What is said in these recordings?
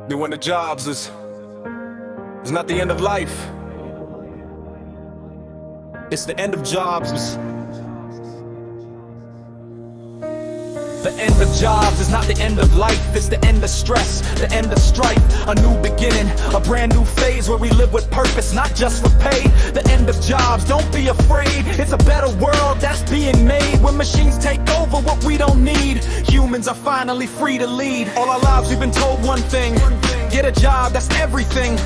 Then when the jobs is not the end of life. It's the end of jobs. The end of jobs is not the end of life. It's the end of stress, the end of strife. A new beginning, a brand new phase where we live with purpose, not just for pay. The end of jobs, don't be afraid. It's a better world that's being made, when machines take over what we don't need. Humans are finally free to lead. All our lives we've been told one thing: get a job, that's everything.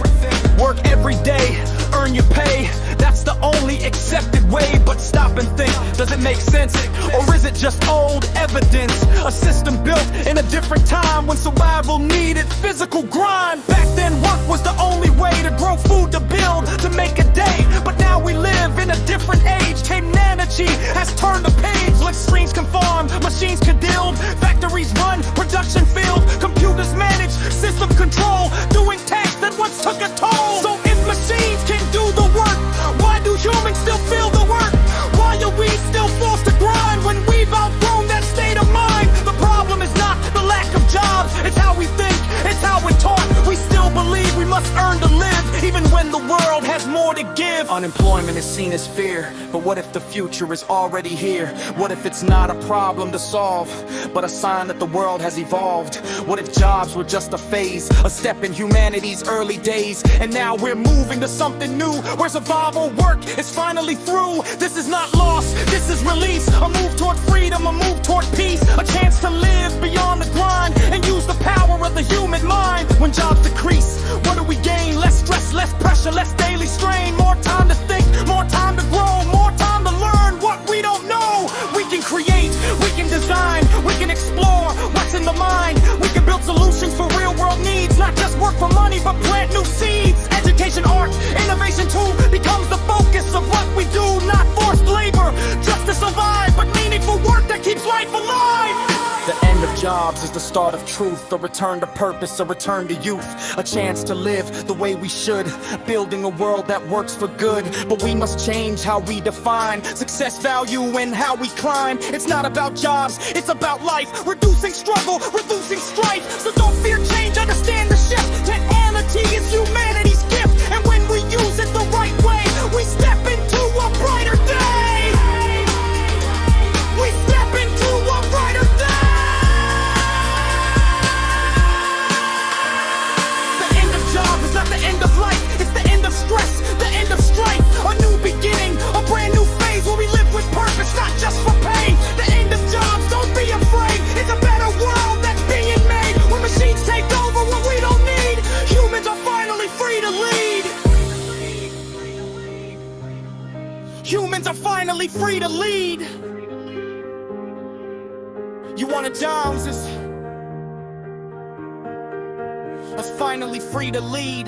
Work every day, earn your pay, that's the only accepted way. But stop and think, does it make sense? Or is it just old evidence? A system built in a different time, when survival needed physical grind. Back then work was the only way to grow food, to build, to make a day. But now we live in a different age. Technology has turned the page. Like screens can farm, machines can build, factories run, production field, computers manage, system control, doing tasks that once took a toll. So if machines can do the work, why do humans still feel the work? Why are we still forced to grind when we've outgrown that state of mind? The problem is not the lack of jobs, it's how we think, it's how we're taught. We still believe we must earn to live, even when the world has more to give. Unemployment is seen as fear, but what if the future is already here? What if it's not a problem to solve, but a sign that the world has evolved? What if jobs were just a phase, a step in humanity's early days, and now we're moving to something new, where survival work is finally through? This is not loss, this is release. A move toward freedom, a move toward peace, a chance to live beyond the grind and use the power of the human mind. When jobs decrease, what do we gain? Less stress, less pressure, less daily strain. More time to think, more time to grow, more time to learn what we don't know. We can create, we can design, we can explore what's in the mind. We can build solutions for real world needs, not just work for money, but plant new seeds. Education, art, innovation too becomes the focus of what we do. Not forced labor, just to survive, but meaningful work that keeps life alive. The end of jobs is the start of truth, a return to purpose, a return to youth, a chance to live the way we should, building a world that works for good. But we must change how we define success, value, and how we climb. It's not about jobs, it's about life, reducing struggle, reducing strife. So don't fear change, understand the shift. Technology is humanity's gift, and when we use it the right way, we step into a brighter day. We step into a brighter day. The end of life, it's the end of stress, the end of strife. A new beginning, a brand new phase where we live with purpose, not just for pay. The end of jobs, don't be afraid. It's a better world that's being made, when machines take over what we don't need. Humans are finally free to lead. Humans are finally free to lead. You wanna jobs is finally free to lead.